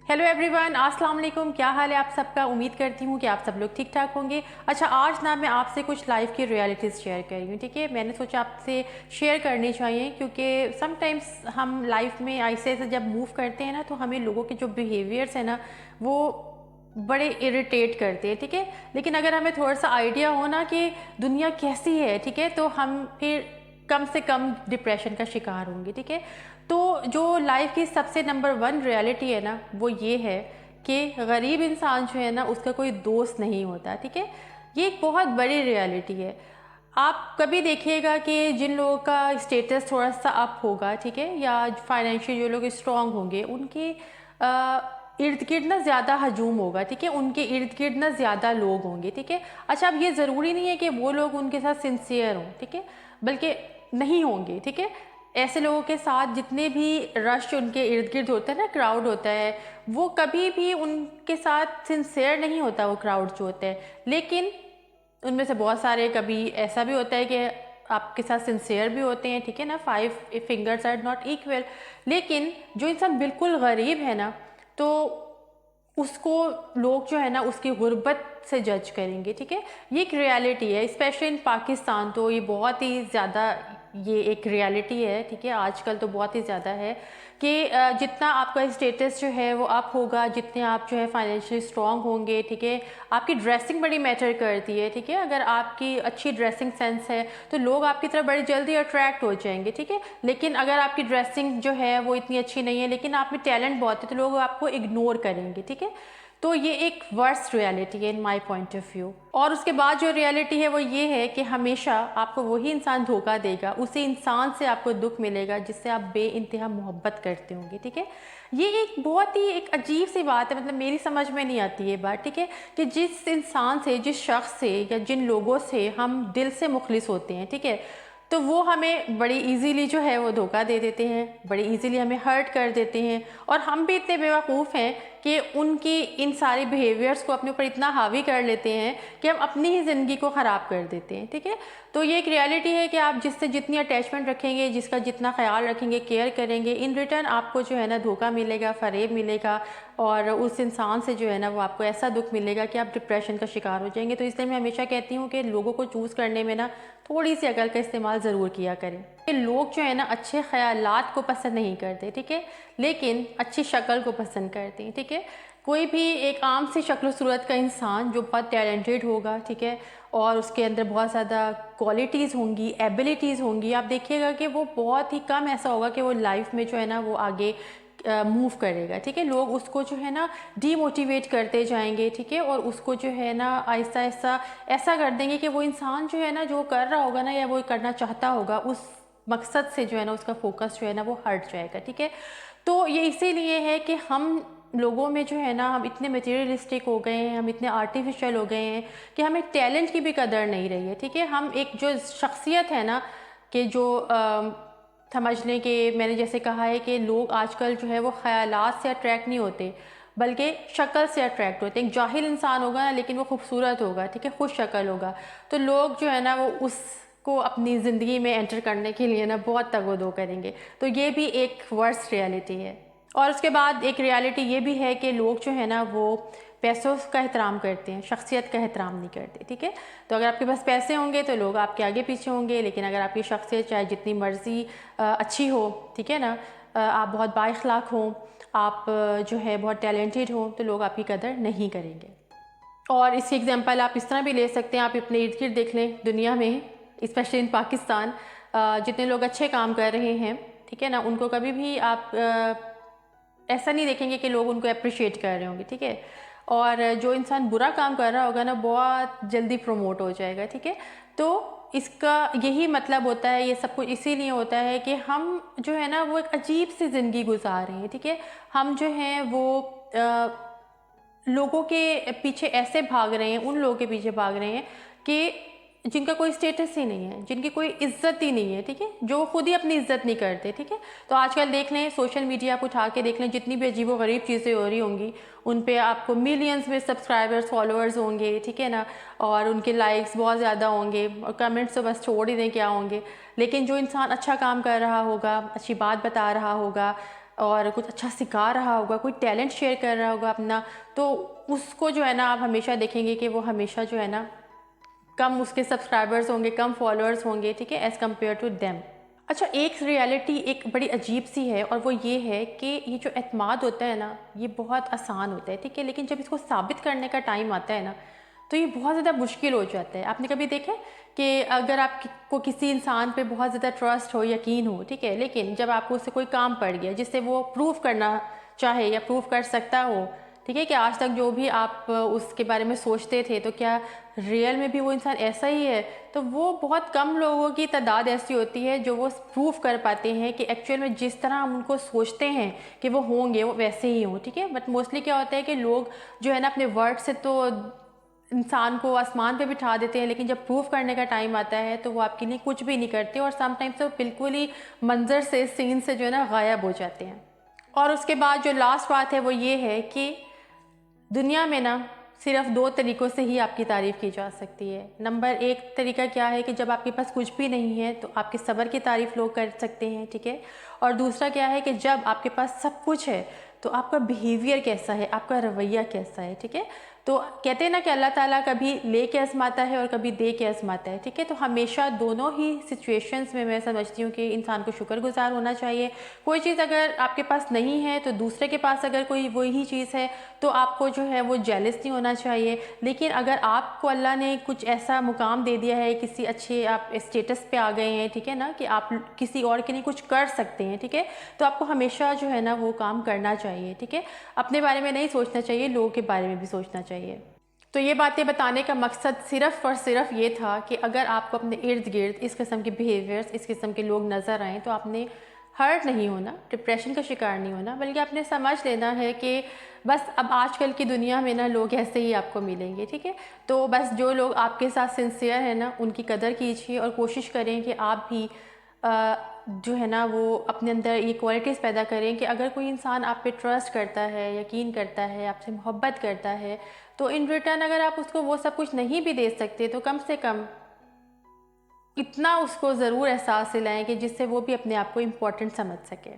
Hello everyone, अस्सलाम वालेकुम। क्या हाल है आप सबका? उम्मीद करती हूँ कि आप सब लोग ठीक ठाक होंगे। अच्छा, आज ना मैं आपसे कुछ लाइफ की रियलिटीज़ शेयर कर रही हूँ, ठीक है। मैंने सोचा आपसे शेयर करनी चाहिए क्योंकि समटाइम्स हम लाइफ में ऐसे ऐसे जब मूव करते हैं ना, तो हमें लोगों के जो बिहेवियर्स हैं ना, वो बड़े इरिटेट करते हैं, ठीक है। लेकिन अगर हमें थोड़ा सा आइडिया हो ना कि दुनिया कैसी है, ठीक है, तो हम फिर कम से कम डिप्रेशन का शिकार होंगे, ठीक है। तो जो लाइफ की सबसे नंबर वन रियलिटी है ना, वो ये है कि गरीब इंसान जो है ना, उसका कोई दोस्त नहीं होता, ठीक है। ये एक बहुत बड़ी रियलिटी है। आप कभी देखिएगा कि जिन लोगों का स्टेटस थोड़ा सा अप होगा, ठीक है, या फाइनेंशियल जो लोग स्ट्रांग होंगे, उनके इर्द गिर्द ना ज़्यादा हजूम होगा, ठीक है। उनके इर्द गिर्द ना ज़्यादा लोग होंगे, ठीक है। अच्छा, अब ये ज़रूरी नहीं है कि वो लोग उनके साथ सिंसियर हों, ठीक है, बल्कि नहीं होंगे, ठीक है। ऐसे लोगों के साथ जितने भी रश उनके इर्द गिर्द होता है ना, क्राउड होता है, वो कभी भी उनके साथ सिंसियर नहीं होता, वो क्राउड जो होता है। लेकिन उनमें से बहुत सारे कभी ऐसा भी होता है कि आपके साथ सिंसियर भी होते हैं, ठीक है ना। 5 फिंगर्स आर नॉट इक्वल। लेकिन जो इंसान बिल्कुल गरीब है ना, तो उसको लोग जो है ना, उसकी गुर्बत से जज करेंगे, ठीक है। ये एक रियलिटी है, स्पेशली इन पाकिस्तान तो ये बहुत ही ज़्यादा ये एक रियलिटी है, ठीक है। आजकल तो बहुत ही ज़्यादा है कि जितना आपका स्टेटस जो है वो अप होगा, जितने आप जो है फाइनेंशियली स्ट्रांग होंगे, ठीक है। आपकी ड्रेसिंग बड़ी मैटर करती है, ठीक है। अगर आपकी अच्छी ड्रेसिंग सेंस है तो लोग आपकी तरफ बड़ी जल्दी अट्रैक्ट हो जाएंगे, ठीक है। लेकिन अगर आपकी ड्रेसिंग जो है वो इतनी अच्छी नहीं है, लेकिन आप में टैलेंट बहुत है, तो लोग आपको इग्नोर करेंगे, ठीक है। तो ये एक वर्स्ट रियलिटी है in my point of view. और उसके बाद जो रियलिटी है वो ये है कि हमेशा आपको वही इंसान धोखा देगा, उसी इंसान से आपको दुख मिलेगा जिससे आप बेइंतहा मोहब्बत करते होंगे, ठीक है। ये एक बहुत ही एक अजीब सी बात है, मतलब मेरी समझ में नहीं आती ये बात, ठीक है, कि जिस इंसान से, जिस शख्स से या जिन लोगों से हम दिल से मुखलिस होते हैं, ठीक है, तो वो हमें बड़ी इजीली जो है वो धोखा दे देते हैं, बड़ी इजीली हमें हर्ट कर देते हैं। और हम भी इतने बेवकूफ़ हैं कि उनकी इन सारी बिहेवियर्स को अपने ऊपर इतना हावी कर लेते हैं कि हम अपनी ही ज़िंदगी को ख़राब कर देते हैं, ठीक है। तो ये एक रियलिटी है कि आप जिससे जितनी अटैचमेंट रखेंगे, जिसका जितना ख्याल रखेंगे, केयर करेंगे, इन रिटर्न आपको जो है ना धोखा मिलेगा, फ़रेब मिलेगा। और उस इंसान से जो है ना वो आपको ऐसा दुख मिलेगा कि आप डिप्रेशन का शिकार हो जाएंगे। तो इसलिए मैं हमेशा कहती हूँ कि लोगों को चूज़ करने में ना थोड़ी सी अकल का इस्तेमाल ज़रूर किया करें। लोग जो है ना अच्छे ख़यालात को पसंद नहीं करते, ठीक है, लेकिन अच्छी शक्ल को पसंद करते हैं, ठीक है। कोई भी एक आम सी शक्ल सूरत का इंसान जो बहुत टैलेंटेड होगा, ठीक है, और उसके अंदर बहुत ज़्यादा क्वालिटीज़ होंगी, एबिलिटीज़ होंगी, आप देखिएगा कि वो बहुत ही कम ऐसा होगा कि वो लाइफ में जो है ना वो आगे मूव करेगा, ठीक है। लोग उसको जो है ना डीमोटिवेट करते जाएंगे, ठीक है, और उसको जो है ना आहिस्ता आहिस्ता ऐसा कर देंगे कि वो इंसान जो है ना जो कर रहा होगा ना या वो करना चाहता होगा, उस मकसद से जो है ना उसका फोकस जो है ना वो हट जाएगा, ठीक है। तो ये इसीलिए है कि हम लोगों में जो है ना, हम इतने मटेरियलिस्टिक हो गए हैं, हम इतने आर्टिफिशियल हो गए हैं कि हमें टैलेंट की भी कदर नहीं रही है, ठीक है। हम एक जो शख्सियत है ना कि जो समझ लें कि मैंने जैसे कहा है कि लोग आजकल जो है वो ख़यालात से अट्रैक्ट नहीं होते, बल्कि शक्ल से अट्रैक्ट होते हैं। एक जाहिल इंसान होगा ना, लेकिन वो खूबसूरत होगा, ठीक है, खुश शक्ल होगा, तो लोग जो है ना वो उसको अपनी ज़िंदगी में एंटर करने के लिए ना बहुत तगोदो करेंगे। तो ये भी एक वर्स्ट रियलिटी है। और उसके बाद एक रियलिटी ये भी है कि लोग जो है ना वो पैसों का एहतराम करते हैं, शख्सियत का एहतराम नहीं करते, ठीक है। तो अगर आपके पास पैसे होंगे तो लोग आपके आगे पीछे होंगे, लेकिन अगर आपकी शख्सियत चाहे जितनी मर्ज़ी अच्छी हो, ठीक है ना, आप बहुत बाइखलाक हों, आप जो है बहुत टैलेंटेड हो, तो लोग आपकी कदर नहीं करेंगे। और इसकी एग्जांपल आप इस तरह भी ले सकते हैं, आप अपने इर्द गिर्द देख लें दुनिया में, स्पेशली इन पाकिस्तान, जितने लोग अच्छे काम कर रहे हैं, ठीक है ना, उनको कभी भी आप ऐसा नहीं देखेंगे कि लोग उनको अप्रिशिएट कर रहे होंगे, ठीक है। और जो इंसान बुरा काम कर रहा होगा ना, बहुत जल्दी प्रमोट हो जाएगा, ठीक है। तो इसका यही मतलब होता है, ये सब कुछ इसीलिए होता है कि हम जो है ना वो एक अजीब सी ज़िंदगी गुजार रहे हैं, ठीक है। हम जो हैं वो लोगों के पीछे ऐसे भाग रहे हैं, उन लोगों के पीछे भाग रहे हैं कि जिनका कोई स्टेटस ही नहीं है, जिनकी कोई इज्जत ही नहीं है, ठीक है, जो खुद ही अपनी इज्जत नहीं करते, ठीक है। तो आजकल देख लें, सोशल मीडिया आप उठा के देख लें, जितनी भी अजीब व गरीब चीज़ें हो रही होंगी, उन पे आपको मिलियंस में सब्सक्राइबर्स, फॉलोअर्स होंगे, ठीक है ना, और उनके लाइक्स बहुत ज़्यादा होंगे, और कमेंट्स तो बस छोड़ ही दें क्या होंगे। लेकिन जो इंसान अच्छा काम कर रहा होगा, अच्छी बात बता रहा होगा, اور کچھ اچھا سکھا رہا ہوگا، کوئی ٹیلنٹ شیئر کر رہا ہوگا اپنا، تو اس کو جو ہے نا آپ ہمیشہ دیکھیں گے کہ وہ ہمیشہ جو ہے نا کم اس کے سبسکرائبرز ہوں گے، کم فالوورز ہوں گے، ٹھیک ہے، ایز کمپیئر ٹو دیم۔ اچھا، ایک ریالٹی ایک بڑی عجیب سی ہے، اور وہ یہ ہے کہ یہ جو اعتماد ہوتا ہے نا، یہ بہت آسان ہوتا ہے، ٹھیک ہے، لیکن جب اس کو ثابت کرنے کا ٹائم آتا ہے نا تو یہ بہت زیادہ مشکل ہو جاتا ہے۔ آپ نے کبھی دیکھا کہ اگر آپ کو کسی انسان پہ بہت زیادہ ٹرسٹ ہو، یقین ہو، ٹھیک ہے، لیکن جب آپ کو اس سے کوئی کام پڑ گیا جس سے وہ پروف کرنا چاہے یا پروف کر سکتا ہو، ٹھیک ہے، کہ آج تک جو بھی آپ اس کے بارے میں سوچتے تھے تو کیا ریئل میں بھی وہ انسان ایسا ہی ہے، تو وہ بہت کم لوگوں کی تعداد ایسی ہوتی ہے جو وہ پروف کر پاتے ہیں کہ ایکچوئل میں جس طرح ہم ان کو سوچتے ہیں کہ وہ ہوں گے وہ ویسے ہی ہوں، ٹھیک ہے۔ بٹ موسٹلی کیا ہوتا ہے کہ لوگ جو ہے نا اپنے ورڈ سے تو انسان کو آسمان پہ بٹھا دیتے ہیں، لیکن جب پروف کرنے کا ٹائم آتا ہے تو وہ آپ کے لیے کچھ بھی نہیں کرتے، اور سم ٹائمز تو بالکل ہی منظر سے، سین سے جو ہے نا غائب ہو جاتے ہیں۔ اور اس کے بعد جو لاسٹ بات ہے وہ یہ ہے کہ دنیا میں نا صرف 2 طریقوں سے ہی آپ کی تعریف کی جا سکتی ہے۔ نمبر 1 طریقہ کیا ہے کہ جب آپ کے پاس کچھ بھی نہیں ہے تو آپ کے صبر کی تعریف لوگ کر سکتے ہیں، ٹھیک ہے، اور دوسرا کیا ہے کہ جب آپ کے پاس سب کچھ ہے تو آپ کا بیہیویئر کیسا ہے، آپ کا رویہ کیسا ہے، ٹھیک ہے۔ تو کہتے ہیں نا کہ اللہ تعالیٰ کبھی لے کے آزماتا ہے اور کبھی دے کے آزماتا ہے، ٹھیک ہے، تو ہمیشہ دونوں ہی سچویشنز میں سمجھتی ہوں کہ انسان کو شکر گزار ہونا چاہیے۔ کوئی چیز اگر آپ کے پاس نہیں ہے تو دوسرے کے پاس اگر کوئی وہی چیز ہے تو آپ کو جو ہے وہ جیلس نہیں ہونا چاہیے، لیکن اگر آپ کو اللہ نے کچھ ایسا مقام دے دیا ہے، کسی اچھے آپ اسٹیٹس پہ آ گئے ہیں، ٹھیک ہے نا، کہ آپ کسی اور کے لیے کچھ کر سکتے ہیں، ٹھیک ہے، تو آپ کو ہمیشہ جو ہے نا وہ کام کرنا چاہیے، ٹھیک ہے، اپنے بارے میں نہیں سوچنا چاہیے، لوگوں کے بارے میں بھی سوچنا چاہیے۔ تو یہ باتیں بتانے کا مقصد صرف اور صرف یہ تھا کہ اگر آپ کو اپنے ارد گرد اس قسم کے بیہیویئرز، اس قسم کے لوگ نظر آئیں تو آپ نے ہرٹ نہیں ہونا، ڈپریشن کا شکار نہیں ہونا، بلکہ آپ نے سمجھ لینا ہے کہ بس اب آج کل کی دنیا میں نا لوگ ایسے ہی آپ کو ملیں گے، ٹھیک ہے، تو بس جو لوگ آپ کے ساتھ سنسیئر ہیں نا ان کی قدر کیجیے، اور کوشش کریں کہ آپ بھی جو ہے نا وہ اپنے اندر یہ کوالٹیز پیدا کریں کہ اگر کوئی انسان آپ پہ ٹرسٹ کرتا ہے، یقین کرتا ہے، آپ سے محبت کرتا ہے، تو ان ریٹرن اگر آپ اس کو وہ سب کچھ نہیں بھی دے سکتے تو کم سے کم اتنا اس کو ضرور احساس دلائیں کہ جس سے وہ بھی اپنے آپ کو امپورٹنٹ سمجھ سکے۔